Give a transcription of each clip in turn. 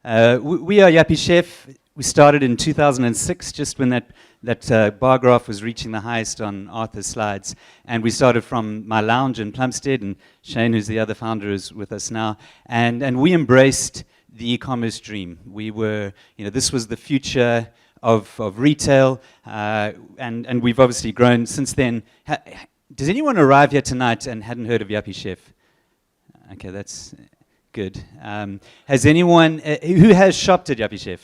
We are Yuppiechef. We started in 2006, just when that bar graph was reaching the highest on Arthur's slides. And we started from my lounge in Plumstead, and Shane, who's the other founder, is with us now. And we embraced the e-commerce dream. We were, this was the future of retail, and we've obviously grown since then. Does anyone arrive here tonight and hadn't heard of Yuppiechef? Okay, that's good. Has anyone, who has shopped at Yuppiechef?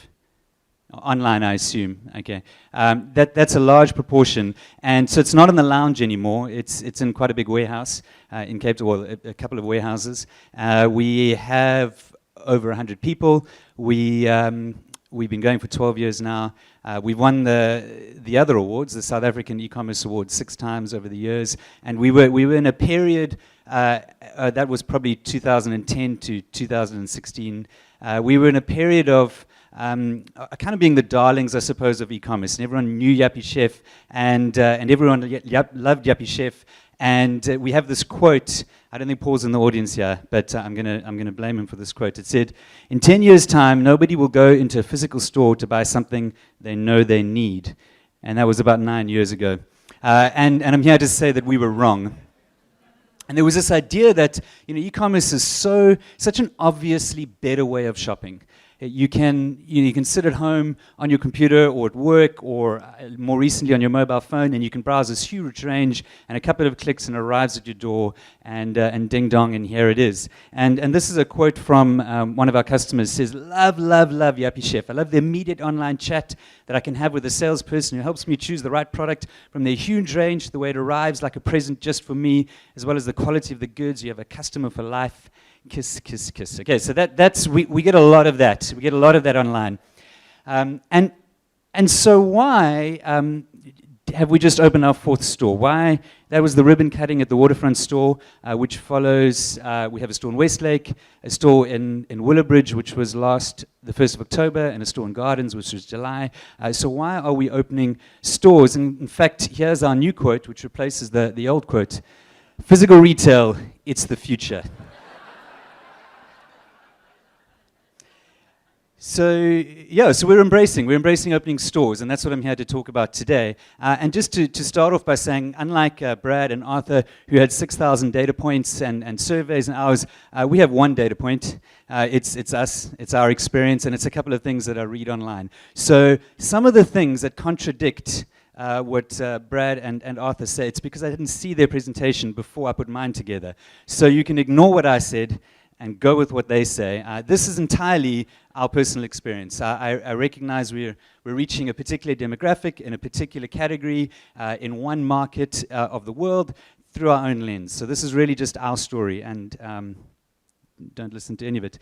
Online, I assume. Okay, that's a large proportion, and so it's not in the lounge anymore. It's in quite a big warehouse in Cape Town, well, a couple of warehouses. We have over 100 people. We've been going for 12 years now. We've won the other awards, the South African E-commerce Award, 6 times over the years, and we were in a period that was probably 2010 to 2016. We were in a period of kind of being the darlings, I suppose, of e-commerce, and everyone knew Yuppiechef, and everyone loved Yuppiechef. And we have this quote. I don't think Paul's in the audience here, but I'm gonna blame him for this quote. It said, "In 10 years' time, nobody will go into a physical store to buy something they know they need," and that was about 9 years ago. And I'm here to say that we were wrong. And there was this idea that e-commerce is such an obviously better way of shopping. You can sit at home on your computer or at work or more recently on your mobile phone, and you can browse this huge range, and a couple of clicks and it arrives at your door, and ding dong, and here it is. And this is a quote from one of our customers. It says, "Love, love, love Yuppiechef. I love the immediate online chat that I can have with a salesperson who helps me choose the right product from their huge range, the way it arrives like a present just for me, as well as the quality of the goods. You have a customer for life. Kiss, kiss, kiss." Okay, so we get a lot of that. We get a lot of that online. And so why have we just opened our 4th store? Why? That was the ribbon cutting at the Waterfront store, which follows, we have a store in Westlake, a store in Willowbridge, which was the 1st of October, and a store in Gardens, which was July. So why are we opening stores? And in fact, here's our new quote, which replaces the old quote. "Physical retail, it's the future." So we're embracing opening stores, and that's what I'm here to talk about today. And just to start off by saying, unlike Brad and Arthur, who had 6,000 data points and surveys and ours, we have one data point. It's us, it's our experience, and it's a couple of things that I read online. So some of the things that contradict what Brad and Arthur say, it's because I didn't see their presentation before I put mine together. So you can ignore what I said and go with what they say. This is entirely our personal experience. I recognize we're reaching a particular demographic in a particular category in one market of the world through our own lens. So this is really just our story, and don't listen to any of it.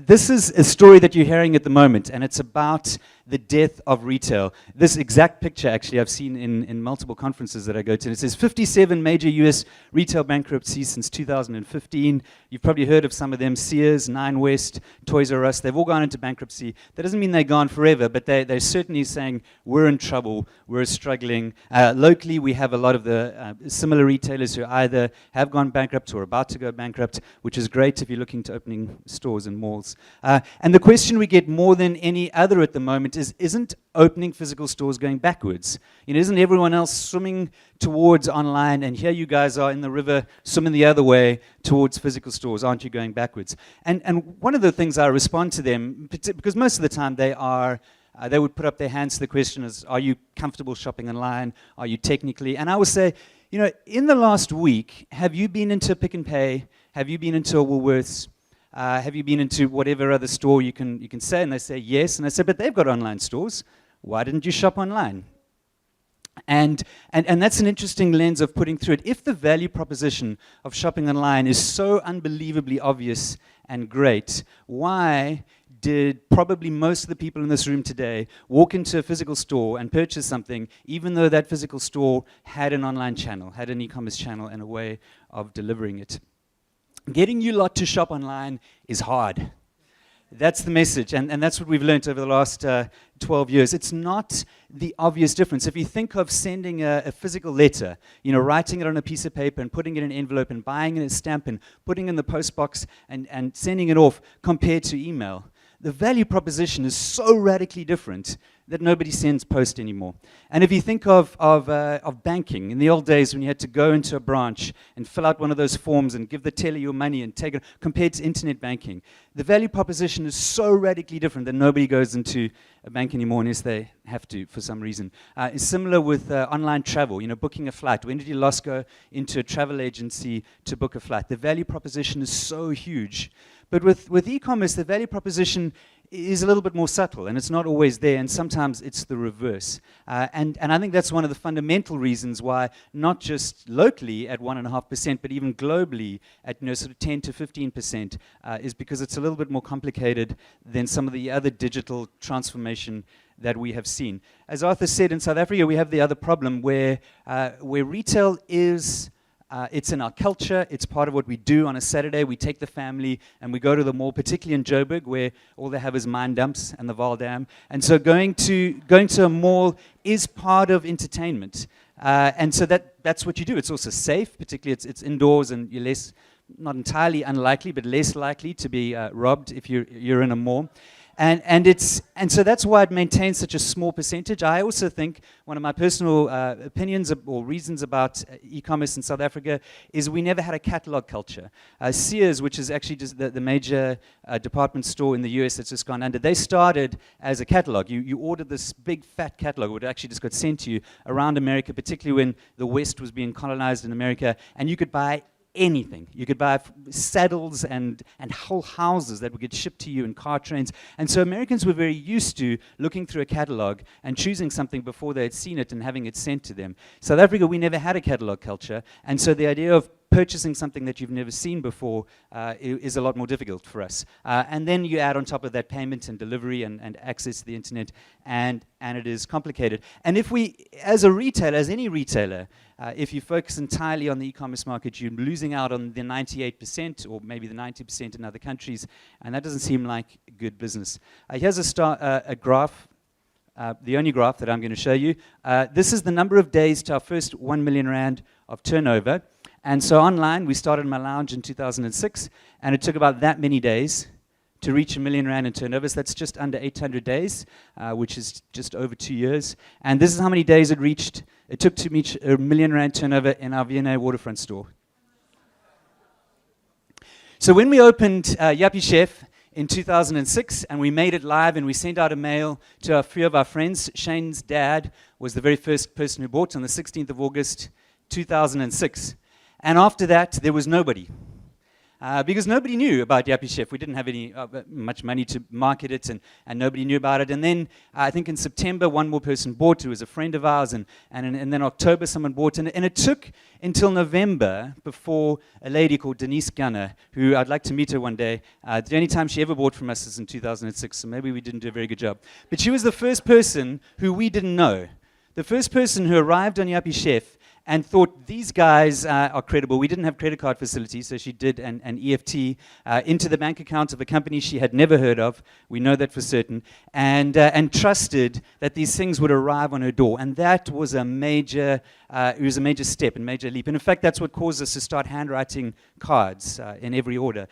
This is a story that you're hearing at the moment, and it's about the death of retail. This exact picture, actually, I've seen in multiple conferences that I go to. And it says 57 major US retail bankruptcies since 2015. You've probably heard of some of them: Sears, Nine West, Toys R Us. They've all gone into bankruptcy. That doesn't mean they're gone forever, but they're certainly saying, we're in trouble, we're struggling. Locally, we have a lot of the similar retailers who either have gone bankrupt or are about to go bankrupt, which is great if you're looking to opening stores and malls. And the question we get more than any other at the moment is, isn't opening physical stores going backwards? Isn't everyone else swimming towards online, and here you guys are in the river swimming the other way towards physical stores? Aren't you going backwards? And one of the things I respond to them, because most of the time they would put up their hands to the question is, are you comfortable shopping online? Are you technically? And I would say, in the last week, have you been into Pick n Pay? Have you been into a Woolworths? Have you been into whatever other store you can say? And they say yes. And I say, but they've got online stores. Why didn't you shop online? And that's an interesting lens of putting through it. If the value proposition of shopping online is so unbelievably obvious and great, why did probably most of the people in this room today walk into a physical store and purchase something, even though that physical store had an online channel, had an e-commerce channel and a way of delivering it? Getting you lot to shop online is hard. That's the message, and that's what we've learned over the last 12 years. It's not the obvious difference. If you think of sending a physical letter, writing it on a piece of paper and putting it in an envelope and buying it a stamp and putting it in the post box and sending it off compared to email, the value proposition is so radically different that nobody sends post anymore. And if you think of banking, in the old days when you had to go into a branch and fill out one of those forms and give the teller your money and take it, compared to internet banking, the value proposition is so radically different that nobody goes into a bank anymore unless they have to for some reason. It's similar with online travel, booking a flight. When did you last go into a travel agency to book a flight? The value proposition is so huge. But with e-commerce, the value proposition is a little bit more subtle, and it's not always there, and sometimes it's the reverse. And I think that's one of the fundamental reasons why, not just locally at 1.5%, but even globally at sort of 10 to 15%, is because it's a little bit more complicated than some of the other digital transformation that we have seen. As Arthur said, in South Africa, we have the other problem where retail is it's in our culture. It's part of what we do on a Saturday. We take the family and we go to the mall, particularly in Joburg, where all they have is mine dumps and the Vaal Dam. And so going to a mall is part of entertainment. And so that's what you do. It's also safe, particularly it's indoors, and you're less, not entirely unlikely, but less likely to be robbed if you're in a mall. And so that's why it maintains such a small percentage. I also think one of my personal opinions or reasons about e-commerce in South Africa is we never had a catalog culture. Sears, which is actually just the major department store in the US that's just gone under, they started as a catalog. You ordered this big fat catalog, which actually just got sent to you around America, particularly when the West was being colonized in America, and you could buy anything. You could buy saddles and whole houses that would get shipped to you in car trains. And so Americans were very used to looking through a catalog and choosing something before they had seen it and having it sent to them. South Africa, we never had a catalog culture, and so the idea of purchasing something that you've never seen before is a lot more difficult for us. And then you add on top of that payment and delivery and access to the internet, and it is complicated. And if we, as a retailer, as any retailer, if you focus entirely on the e-commerce market, you're losing out on the 98% or maybe the 90% in other countries, and that doesn't seem like good business. Here's a graph, the only graph that I'm going to show you. This is the number of days to our first 1 million rand of turnover. And so online, we started my lounge in 2006, and it took about that many days to reach 1 million rand in turnover. So that's just under 800 days, which is just over 2 years. And this is how many days it took to reach 1 million rand turnover in our V&A waterfront store. So when we opened Yuppiechef in 2006, and we made it live, and we sent out a mail to a few of our friends, Shane's dad was the very first person who bought on the 16th of August, 2006. And after that, there was nobody. Because nobody knew about Yuppiechef. We didn't have any much money to market it, and nobody knew about it. And then I think in September, one more person bought, who was a friend of ours, and then October, someone bought. And it took until November before a lady called Denise Gunner, who I'd like to meet her one day. The only time she ever bought from us is in 2006, so maybe we didn't do a very good job. But she was the first person who we didn't know. The first person who arrived on Yuppiechef and thought, these guys are credible. We didn't have credit card facilities, so she did an EFT into the bank account of a company she had never heard of. We know that for certain. And trusted that these things would arrive on her door. And that was a major step and major leap. And in fact, that's what caused us to start handwriting cards in every order.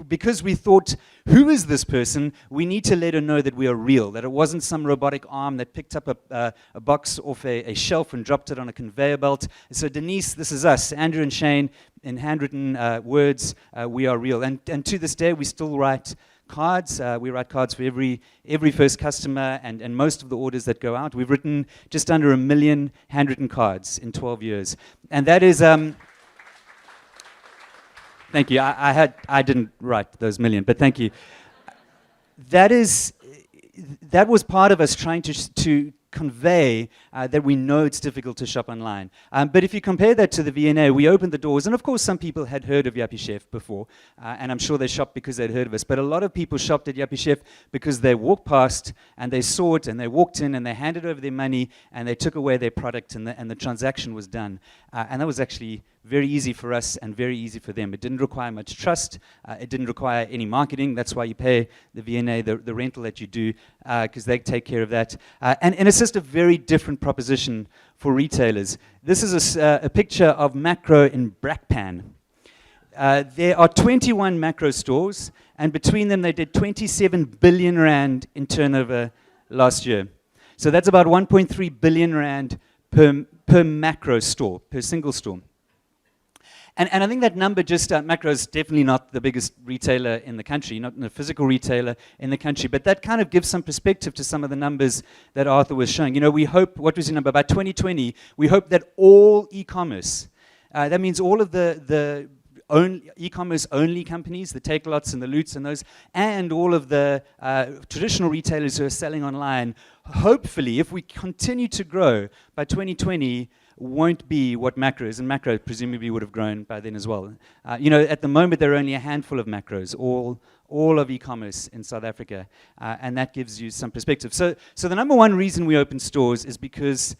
Because we thought, who is this person? We need to let her know that we are real, that it wasn't some robotic arm that picked up a box off a shelf and dropped it on a conveyor belt. So Denise, this is us, Andrew and Shane, in handwritten words, we are real. And to this day, we still write cards. We write cards for every first customer and most of the orders that go out. We've written just under 1 million handwritten cards in 12 years. And that is... Thank you. I didn't write those million, but thank you. That was part of us trying to convey that we know it's difficult to shop online. But if you compare that to the V&A, we opened the doors, and of course some people had heard of Yuppiechef before, and I'm sure they shopped because they'd heard of us, but a lot of people shopped at Yuppiechef because they walked past and they saw it and they walked in and they handed over their money and they took away their product and the transaction was done. And that was actually very easy for us and very easy for them. It didn't require much trust. It didn't require any marketing. That's why you pay the V&A, the rental that you do, because they take care of that. And it's just a very different proposition for retailers. This is a picture of Macro in Brakpan. There are 21 Macro stores, and between them they did 27 billion rand in turnover last year. So that's about 1.3 billion rand per macro store, per single store. And I think that number just, Macro is definitely not the biggest retailer in the country, not a physical retailer in the country, but that kind of gives some perspective to some of the numbers that Arthur was showing. You know, we hope, what was your number? By 2020, we hope that all e-commerce, that means all of the e-commerce only companies, the Takealots and the Loots and those, and all of the traditional retailers who are selling online, hopefully, if we continue to grow by 2020, won't be what Macro is, and Macro presumably would have grown by then as well. You know, at the moment there are only a handful of macros, all of e-commerce in South Africa, and that gives you some perspective. So the number one reason we open stores is because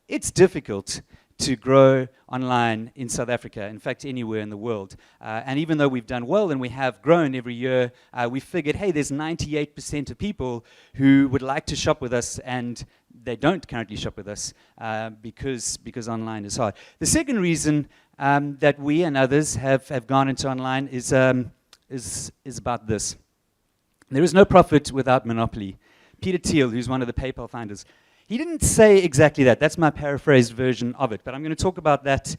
it's difficult to grow online in South Africa, in fact anywhere in the world. And even though we've done well and we have grown every year, we figured, hey, there's 98% of people who would like to shop with us and they don't currently shop with us because online is hard. The second reason that we and others have gone into online is about this. There is no profit without monopoly. Peter Thiel, who's one of the PayPal founders, he didn't say exactly that. That's my paraphrased version of it. But I'm going to talk about that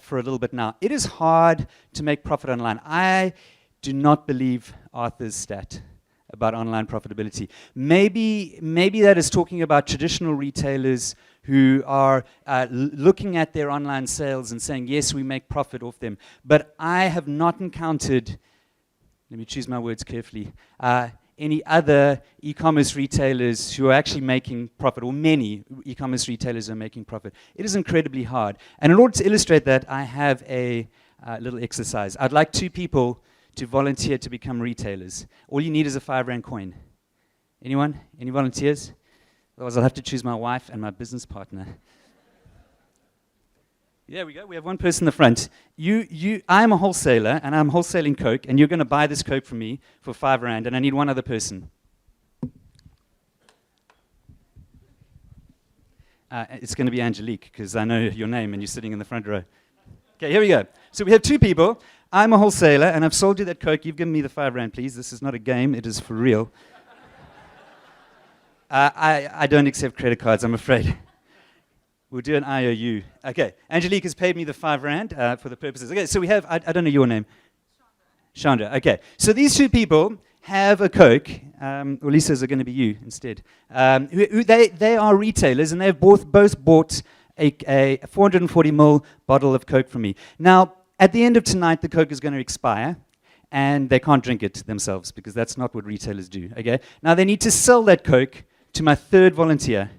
for a little bit now. It is hard to make profit online. I do not believe Arthur's stat about online profitability. Maybe that is talking about traditional retailers who are looking at their online sales and saying, yes, we make profit off them. But I have not encountered, let me choose my words carefully, any other e-commerce retailers who are actually making profit, or many e-commerce retailers are making profit. It is incredibly hard. And in order to illustrate that, I have a little exercise. I'd like 2 people to volunteer to become retailers. All you need is a 5 Rand coin. Anyone? Any volunteers? Otherwise I'll have to choose my wife and my business partner. There we go. We have one person in the front. I'm a wholesaler, and I'm wholesaling Coke, and you're going to buy this Coke from me for 5 Rand, and I need one other person. It's going to be Angelique, because I know your name, and you're sitting in the front row. Okay, here we go. So we have 2 people. I'm a wholesaler, and I've sold you that Coke. You've given me the 5 Rand, please. This is not a game. It is for real. I don't accept credit cards, I'm afraid. We'll do an IOU. Okay, Angelique has paid me the 5 Rand for the purposes. Okay, so we have, I don't know your name. Chandra. Okay, so these 2 people have a Coke, or Lisa's are going to be you instead. They are retailers, and they've both bought a 440 ml bottle of Coke from me. Now, at the end of tonight, the Coke is going to expire, and they can't drink it themselves, because that's not what retailers do. Okay, now they need to sell that Coke to my 3rd volunteer.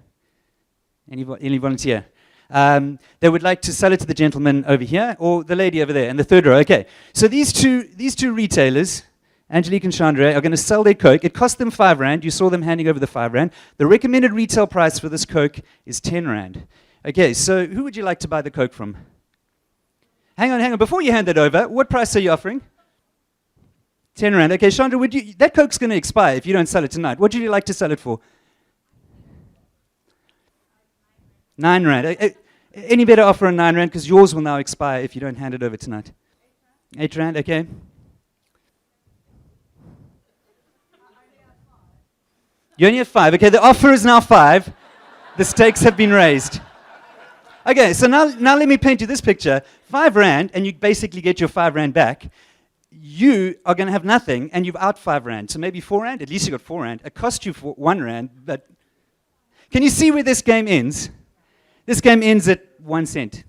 Any volunteer? They would like to sell it to the gentleman over here, or the lady over there in the 3rd row. Okay, so these two retailers, Angelique and Chandra, are going to sell their Coke. It cost them 5 Rand. You saw them handing over the 5 Rand. The recommended retail price for this Coke is 10 Rand. Okay, so who would you like to buy the Coke from? Hang on. Before you hand that over, what price are you offering? 10 Rand. Okay, Chandra, that Coke's going to expire if you don't sell it tonight. What would you like to sell it for? 9 Rand. Any better offer on 9 Rand? Because yours will now expire if you don't hand it over tonight. 8 Rand, okay. You only have 5. Okay, the offer is now 5. The stakes have been raised. Okay, so now let me paint you this picture. 5 Rand, and you basically get your 5 Rand back. You are going to have nothing, and you've out 5 Rand. So maybe 4 Rand. At least you got 4 Rand. It cost you 1 Rand, but can you see where this game ends? This game ends at 1 cent.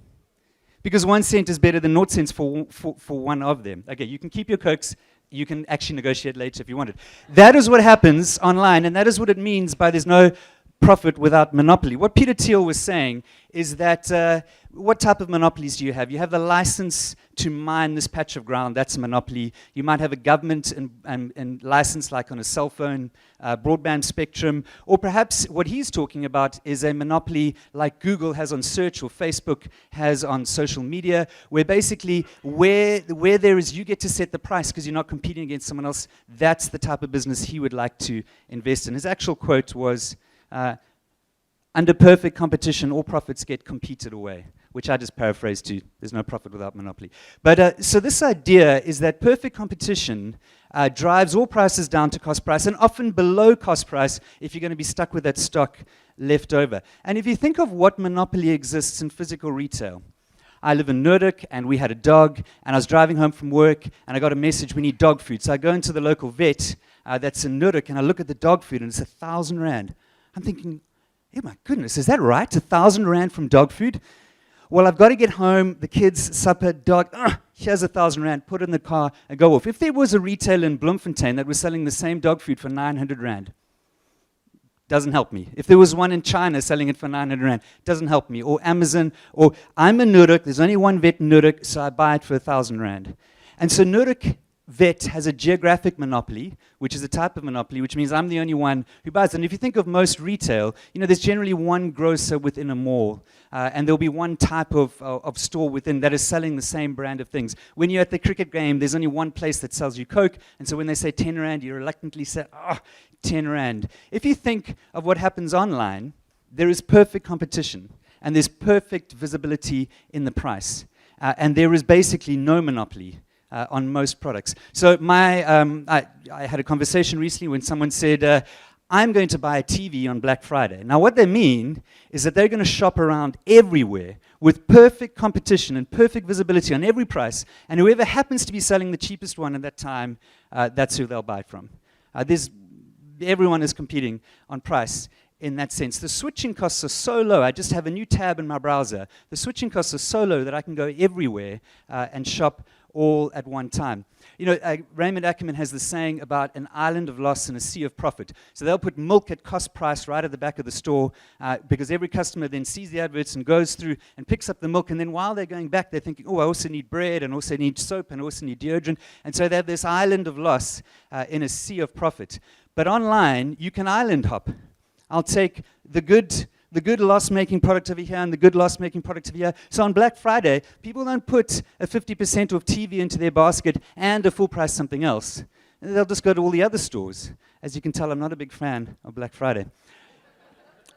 Because 1 cent is better than 0 cents for one of them. Okay, you can keep your Cokes. You can actually negotiate later if you wanted. That is what happens online, and that is what it means by there's no profit without monopoly. What Peter Thiel was saying is that what type of monopolies do you have? You have the license to mine this patch of ground, that's a monopoly. You might have a government and license like on a cell phone, broadband spectrum, or perhaps what he's talking about is a monopoly like Google has on search or Facebook has on social media, where basically where there is you get to set the price because you're not competing against someone else. That's the type of business he would like to invest in. His actual quote was, under perfect competition, all profits get competed away, which I just paraphrase to, there's no profit without monopoly. But so this idea is that perfect competition drives all prices down to cost price, and often below cost price if you're going to be stuck with that stock left over. And if you think of what monopoly exists in physical retail, I live in Noordhoek, and we had a dog, and I was driving home from work, and I got a message, we need dog food. So I go into the local vet that's in Noordhoek, and I look at the dog food, and it's 1,000 rand. I'm thinking, oh my goodness, is that right? 1,000 rand from dog food? Well, I've got to get home, the kids, supper, dog, here's 1,000 rand, put it in the car and go off. If there was a retailer in Bloemfontein that was selling the same dog food for 900 rand, doesn't help me. If there was one in China selling it for 900 rand, doesn't help me. Or Amazon, or I'm in Noordhoek, there's only one vet in Noordhoek, so I buy it for 1,000 rand. And so Noordhoek vet has a geographic monopoly, which is a type of monopoly, which means I'm the only one who buys it. And if you think of most retail, there's generally one grocer within a mall, and there'll be one type of store within that is selling the same brand of things. When you're at the cricket game, there's only one place that sells you Coke, and so when they say 10 rand, you reluctantly say, 10 rand. If you think of what happens online, there is perfect competition, and there's perfect visibility in the price, and there is basically no monopoly on most products. So I had a conversation recently when someone said, I'm going to buy a TV on Black Friday. Now what they mean is that they're going to shop around everywhere with perfect competition and perfect visibility on every price, and whoever happens to be selling the cheapest one at that time, that's who they'll buy from. Everyone is competing on price in that sense. The switching costs are so low. I just have a new tab in my browser. The switching costs are so low that I can go everywhere and shop all at one time. Raymond Ackerman has the saying about an island of loss and a sea of profit. So they'll put milk at cost price right at the back of the store because every customer then sees the adverts and goes through and picks up the milk, and then while they're going back, they're thinking, oh, I also need bread, and also need soap, and also need deodorant. And so they have this island of loss in a sea of profit. But online, you can island hop. I'll take the good loss-making product over here and the good loss-making product over here. So on Black Friday, people don't put a 50% off TV into their basket and a full price something else. They'll just go to all the other stores. As you can tell, I'm not a big fan of Black Friday.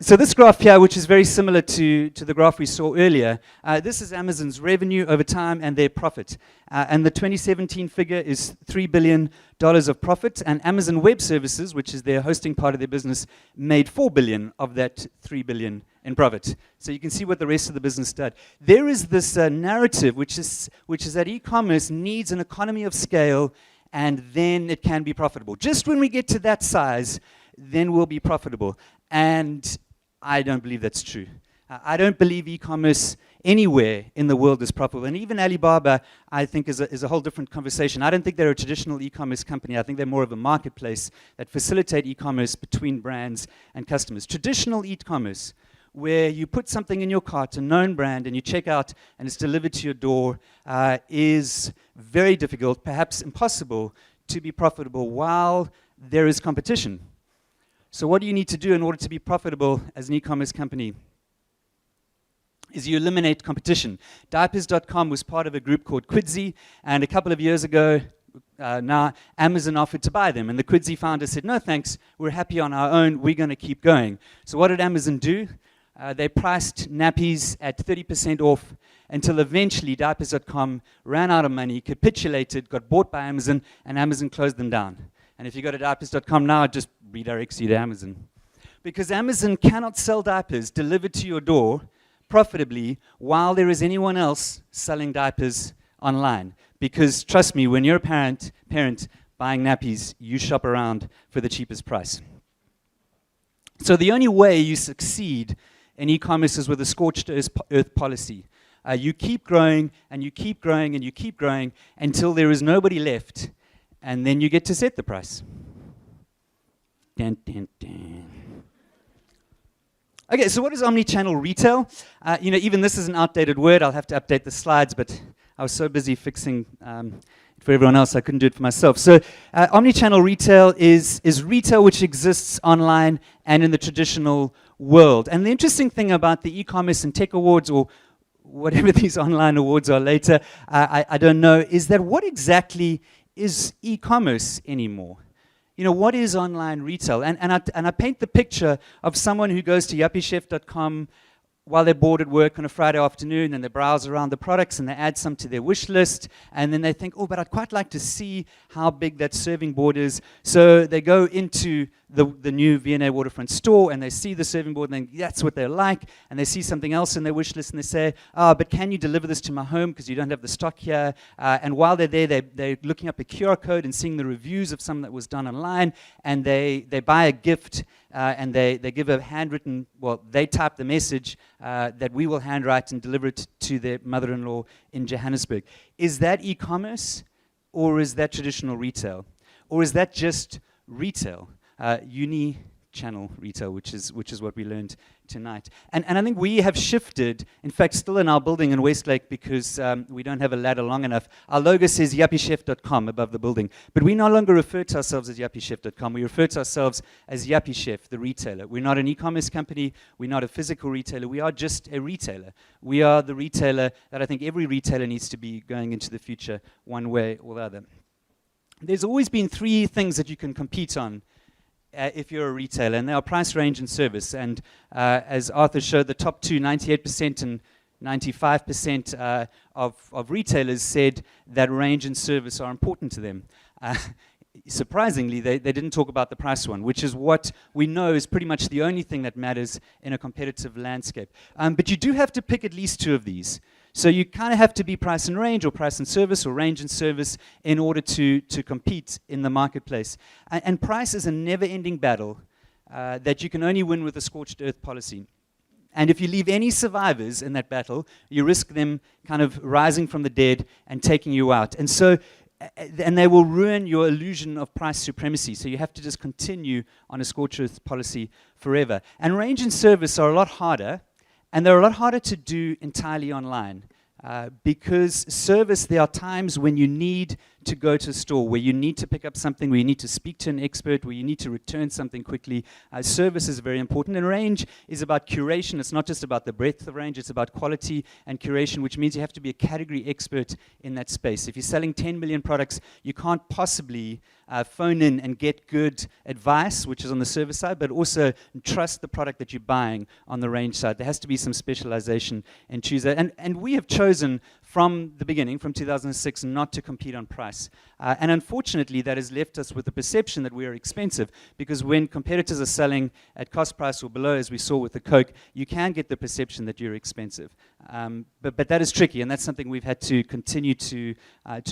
So this graph here, which is very similar to the graph we saw earlier, this is Amazon's revenue over time and their profit. And the 2017 figure is $3 billion of profit, and Amazon Web Services, which is their hosting part of their business, made $4 billion of that $3 billion in profit. So you can see what the rest of the business did. There is this narrative, which is that e-commerce needs an economy of scale, and then it can be profitable. Just when we get to that size, then we'll be profitable. And I don't believe that's true. I don't believe e-commerce anywhere in the world is profitable. And even Alibaba, I think, is a whole different conversation. I don't think they're a traditional e-commerce company. I think they're more of a marketplace that facilitate e-commerce between brands and customers. Traditional e-commerce, where you put something in your cart, a known brand, and you check out and it's delivered to your door, is very difficult, perhaps impossible, to be profitable while there is competition. So what do you need to do in order to be profitable as an e-commerce company? Is you eliminate competition. Diapers.com was part of a group called CueAV, and a couple of years ago, now Amazon offered to buy them, and the CueAV founder said, no thanks, we're happy on our own, we're going to keep going. So what did Amazon do? They priced nappies at 30% off until eventually Diapers.com ran out of money, capitulated, got bought by Amazon, and Amazon closed them down. And if you go to Diapers.com now, it just redirects you to Amazon. Because Amazon cannot sell diapers delivered to your door profitably while there is anyone else selling diapers online. Because trust me, when you're a parent buying nappies, you shop around for the cheapest price. So the only way you succeed in e-commerce is with a scorched earth policy. You keep growing, and you keep growing, and you keep growing until there is nobody left, and then you get to set the price. Dun, dun, dun. Okay, so what is omnichannel retail? Even this is an outdated word. I'll have to update the slides, but I was so busy fixing for everyone else, I couldn't do it for myself. So omnichannel retail is retail which exists online and in the traditional world. And the interesting thing about the e-commerce and tech awards, or whatever these online awards are later, I don't know, is that what exactly is e-commerce anymore? What is online retail? And I paint the picture of someone who goes to Yuppiechef.com while they're bored at work on a Friday afternoon, and they browse around the products and they add some to their wish list, and then they think, oh, but I'd quite like to see how big that serving board is. So they go into the new V&A Waterfront store and they see the serving board and that's what they like, and they see something else in their wish list and they say, but can you deliver this to my home because you don't have the stock here? And while they're there, they're looking up a QR code and seeing the reviews of something that was done online, and they buy a gift and they give a handwritten, well, they type the message that we will handwrite and deliver it to their mother-in-law in Johannesburg. Is that e-commerce, or is that traditional retail? Or is that just retail? Omnichannel retail, which is what we learned tonight. And I think we have shifted, in fact, still in our building in Westlake, because we don't have a ladder long enough. Our logo says Yuppiechef.com above the building, but we no longer refer to ourselves as Yuppiechef.com. We refer to ourselves as Yuppiechef, the retailer. We're not an e-commerce company. We're not a physical retailer. We are just a retailer. We are the retailer that I think every retailer needs to be going into the future, one way or the other. There's always been three things that you can compete on if you're a retailer, and they are price, range, and service. And as Arthur showed, the top two, 98% and 95% of retailers said that range and service are important to them. Surprisingly, they didn't talk about the price one, which is what we know is pretty much the only thing that matters in a competitive landscape. But you do have to pick at least two of these. So you kind of have to be price and range, or price and service, or range and service in order to compete in the marketplace. And price is a never-ending battle that you can only win with a scorched earth policy. And if you leave any survivors in that battle, you risk them kind of rising from the dead and taking you out. And so, and they will ruin your illusion of price supremacy. So you have to just continue on a scorched earth policy forever. And range and service are a lot harder. And they're a lot harder to do entirely online because service, there are times when you need to go to a store, where you need to pick up something, where you need to speak to an expert, where you need to return something quickly. Service is very important. And range is about curation. It's not just about the breadth of range, it's about quality and curation, which means you have to be a category expert in that space. If you're selling 10 million products, you can't possibly phone in and get good advice, which is on the service side, but also trust the product that you're buying on the range side. There has to be some specialization and choose that. And we have chosen from the beginning, from 2006, not to compete on price. And unfortunately, that has left us with the perception that we are expensive, because when competitors are selling at cost price or below, as we saw with the Coke, you can get the perception that you're expensive. But that is tricky, and that's something we've had to continue to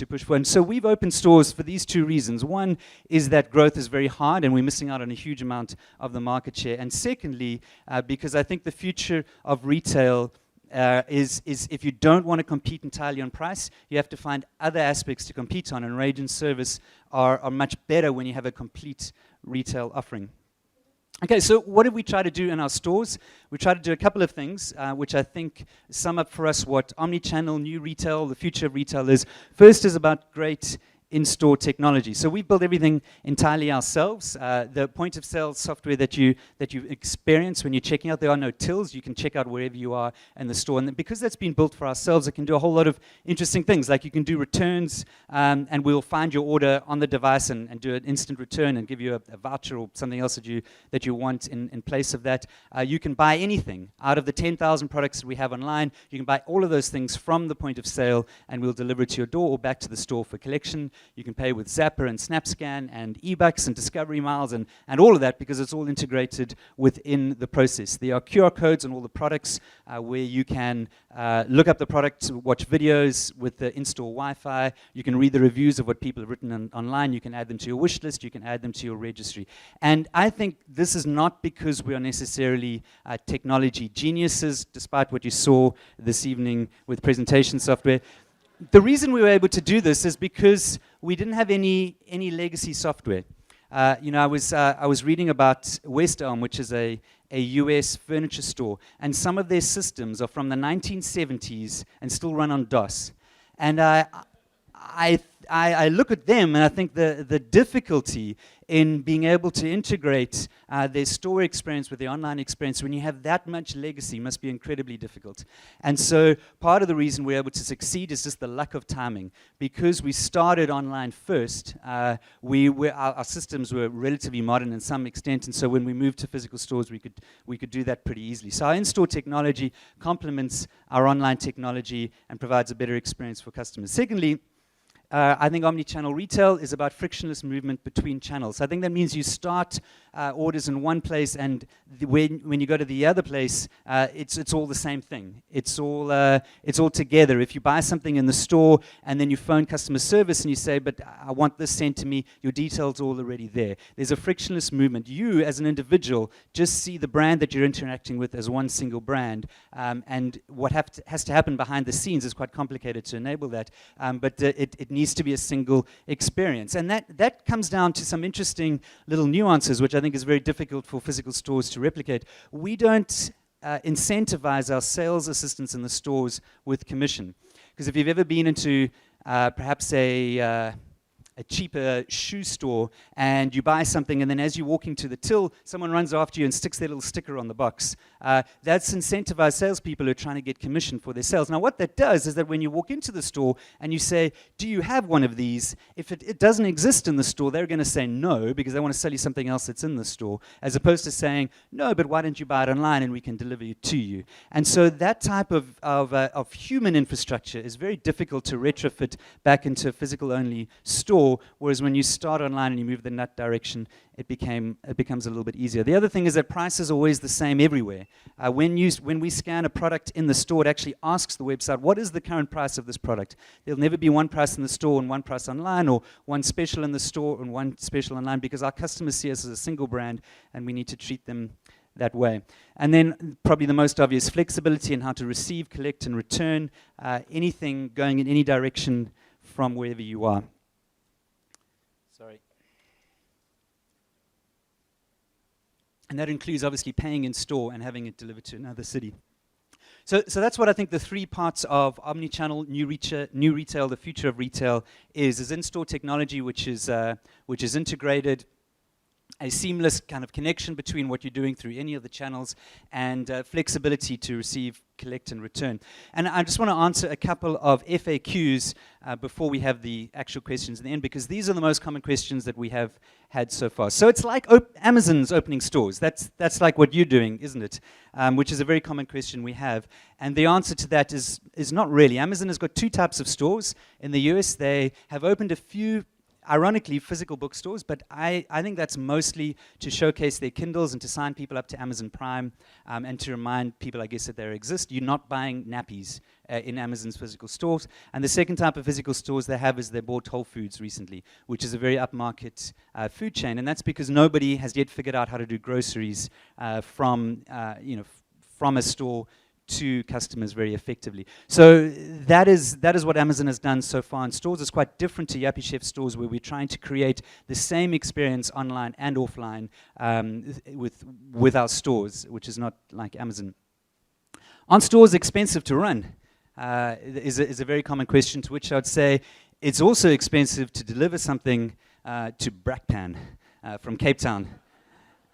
push for. And so we've opened stores for these two reasons. One is that growth is very hard, and we're missing out on a huge amount of the market share. And secondly, because I think the future of retail is if you don't want to compete entirely on price, you have to find other aspects to compete on, and range and service are much better when you have a complete retail offering. Okay, so what did we try to do in our stores? We tried to do a couple of things, which I think sum up for us what Omnichannel New Retail, the future of retail is. First is about great in-store technology. So we build everything entirely ourselves. The point-of-sale software that you experience when you're checking out, there are no tills. You can check out wherever you are in the store. And because that's been built for ourselves, it can do a whole lot of interesting things. Like you can do returns, and we'll find your order on the device and do an instant return and give you a voucher or something else that you want in place of that. You can buy anything out of the 10,000 products that we have online. You can buy all of those things from the point of sale, and we'll deliver it to your door or back to the store for collection. You can pay with Zapper and SnapScan and eBucks and Discovery Miles and all of that, because it's all integrated within the process. There are QR codes on all the products where you can look up the product, watch videos with the in-store Wi-Fi. You can read the reviews of what people have written online. You can add them to your wish list. You can add them to your registry. And I think this is not because we are necessarily technology geniuses, despite what you saw this evening with presentation software. The reason we were able to do this is because we didn't have any legacy software. I was reading about West Elm, which is a US furniture store, and some of their systems are from the 1970s and still run on DOS. And I I look at them and I think the difficulty in being able to integrate their store experience with the online experience when you have that much legacy must be incredibly difficult. And so part of the reason we're able to succeed is just the luck of timing. Because we started online first, our systems were relatively modern in some extent, and so when we moved to physical stores, we could do that pretty easily. So our in-store technology complements our online technology and provides a better experience for customers. Secondly, I think omnichannel retail is about frictionless movement between channels. I think that means you start orders in one place, and when you go to the other place, it's all the same thing. It's all together. If you buy something in the store and then you phone customer service and you say, "But I want this sent to me," your details are all already there. There's a frictionless movement. You, as an individual, just see the brand that you're interacting with as one single brand, and what has to happen behind the scenes is quite complicated to enable that. But it needs to be a single experience. And that comes down to some interesting little nuances, which I think is very difficult for physical stores to replicate. We don't incentivize our sales assistants in the stores with commission. Because if you've ever been into perhaps a cheaper shoe store and you buy something, and then as you're walking to the till, someone runs after you and sticks their little sticker on the box. That's incentivized salespeople who are trying to get commission for their sales. Now what that does is that when you walk into the store and you say, "Do you have one of these?" If it doesn't exist in the store, they're going to say no, because they want to sell you something else that's in the store, as opposed to saying, "No, but why don't you buy it online and we can deliver it to you?" And so that type of human infrastructure is very difficult to retrofit back into a physical-only store. Whereas when you start online and you move in that direction, it becomes a little bit easier. The other thing is that price is always the same everywhere. When we scan a product in the store, it actually asks the website, "What is the current price of this product?" There'll never be one price in the store and one price online, or one special in the store and one special online, because our customers see us as a single brand and we need to treat them that way. And then probably the most obvious, flexibility in how to receive, collect, and return anything going in any direction from wherever you are. Sorry. And that includes obviously paying in store and having it delivered to another city. So that's what I think the three parts of omnichannel new retail, the future of retail, is in-store technology, which is integrated, a seamless kind of connection between what you're doing through any of the channels, and flexibility to receive, collect, and return. And I just want to answer a couple of FAQs before we have the actual questions in the end, because these are the most common questions that we have had so far. So it's like Amazon's opening stores. That's like what you're doing, isn't it? Which is a very common question we have. And the answer to that is not really. Amazon has got two types of stores. In the US, they have opened a few, ironically, physical bookstores, but I think that's mostly to showcase their Kindles and to sign people up to Amazon Prime, and to remind people, I guess, that they exist. You're not buying nappies in Amazon's physical stores. And the second type of physical stores they have is they bought Whole Foods recently, which is a very upmarket food chain, and that's because nobody has yet figured out how to do groceries from a store to customers very effectively. So that is what Amazon has done so far in stores. It's quite different to Yuppiechef stores, where we're trying to create the same experience online and offline with our stores, which is not like Amazon. Are stores expensive to run? Is a very common question, to which I would say it's also expensive to deliver something to Brakpan from Cape Town.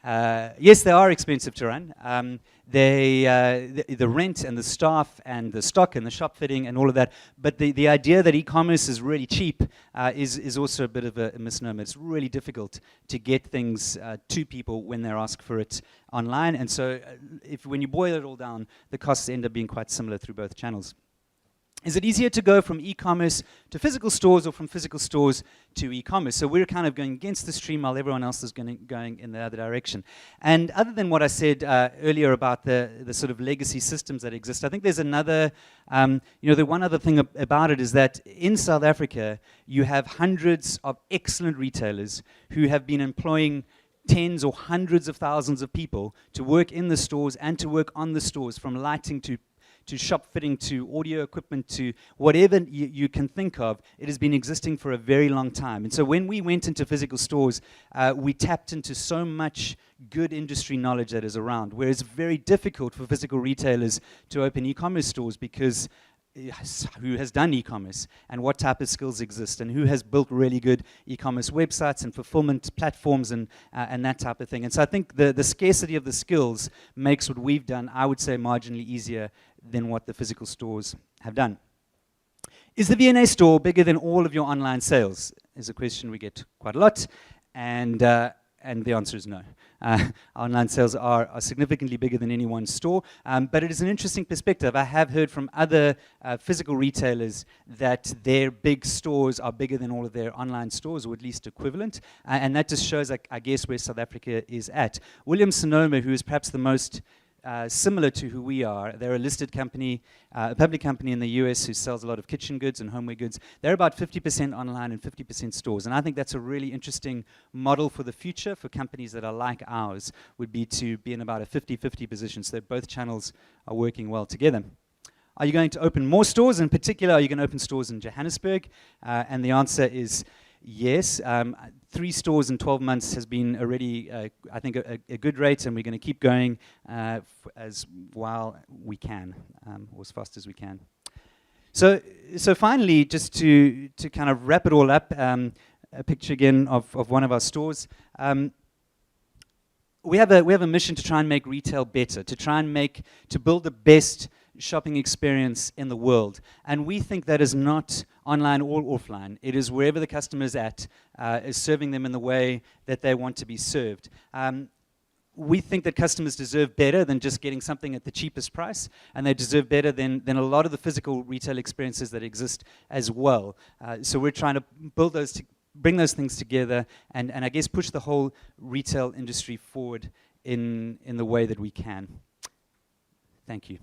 Yes, they are expensive to run. The rent and the staff and the stock and the shop fitting and all of that. But the idea that e-commerce is really cheap is also a bit of a misnomer. It's really difficult to get things to people when they're asked for it online. And so when you boil it all down, the costs end up being quite similar through both channels. Is it easier to go from e-commerce to physical stores, or from physical stores to e-commerce? So we're kind of going against the stream while everyone else is going in the other direction. And other than what I said earlier about the sort of legacy systems that exist, I think there's another, the one other thing about it is that in South Africa, you have hundreds of excellent retailers who have been employing tens or hundreds of thousands of people to work in the stores and to work on the stores, from lighting to shop fitting, to audio equipment, to whatever you can think of. It has been existing for a very long time. And so when we went into physical stores, we tapped into so much good industry knowledge that is around, where it's very difficult for physical retailers to open e-commerce stores, because who has done e-commerce and what type of skills exist and who has built really good e-commerce websites and fulfillment platforms and that type of thing. And so I think the scarcity of the skills makes what we've done, I would say, marginally easier than what the physical stores have done. Is the V&A store bigger than all of your online sales? Is a question we get quite a lot, and the answer is no. Online sales are significantly bigger than any one store, but it is an interesting perspective. I have heard from other physical retailers that their big stores are bigger than all of their online stores, or at least equivalent, and that just shows, I guess, where South Africa is at. Williams-Sonoma, who is perhaps the most similar to who we are. They're a listed company, a public company in the US who sells a lot of kitchen goods and homeware goods. They're about 50% online and 50% stores. And I think that's a really interesting model for the future for companies that are like ours, would be to be in about a 50-50 position so that both channels are working well together. Are you going to open more stores? In particular, are you going to open stores in Johannesburg? And the answer is yes. 3 stores in 12 months has been already, I think, a good rate, and we're going to keep going as while we can, or as fast as we can. So finally, just to kind of wrap it all up, a picture again of one of our stores. We have a mission to try and make retail better, to build the best shopping experience in the world. And we think that is not online or offline. It is wherever the customer is at, is serving them in the way that they want to be served. We think that customers deserve better than just getting something at the cheapest price, and they deserve better than a lot of the physical retail experiences that exist as well. So we're trying to build those, bring those things together, and I guess push the whole retail industry forward in the way that we can. Thank you.